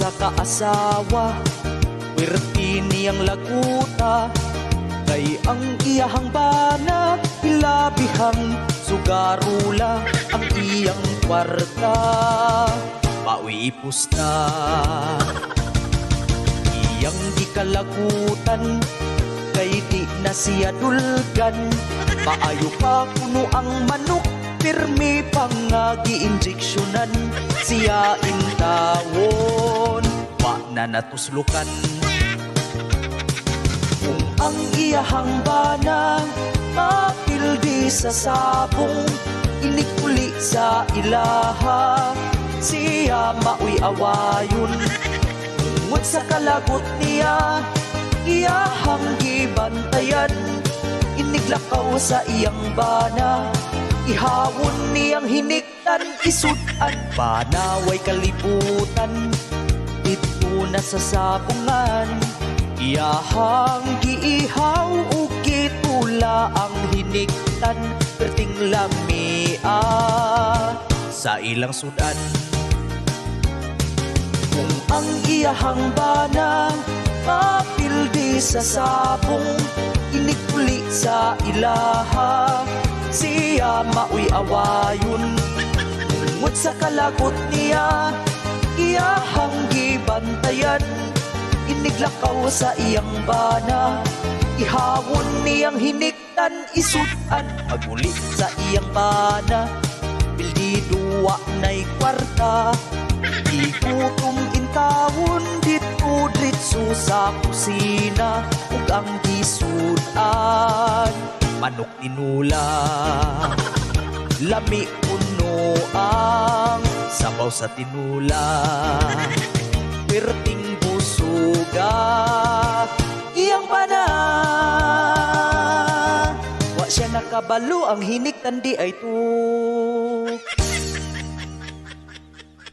sa kaasawa, werti niyang laguta, kay ang iyahang banat, ilabihang sugarula ang iyang kwarta. Pawi ipusta, iyang di kalagutan, kay di na siya dulgan. Maayo pa kuno ang manok, pirmi pangagi injeksyonan, siya intawon, wa na natuslukan. Kung ang iyahang bana, mapildi sa sabong, inikuli sa ilaha, siya maoy awayon. Tungod sa kalagot niya, iyahang gibantayan, iniglakaw sa iyang bana, ihawon niyang hiniktan, isudan. Banaway kalibutan, dito na sa sabungan, iyahang giihaw o gitula ang hiniktan, perting lamia sa ilang sudan. Kung ang iyahang bana, mapildi sa sabong, inikuli sa ilaha, siya maoy awayon. Tungod sa kalagot niya, iyahang gibantayan, iniglakaw sa iyang bana, ihawon niyang hiniktan, isudan. Maguli sa iyang bana, bildi duwa na'y kwarta, igutom intawon dito dritso sa kusina, ug ang gisudan manok tinula, lami puno ang sabaw sa tinula, perting busuga iyang bana, wa siya nakabalo, ang hiniktan di ay to.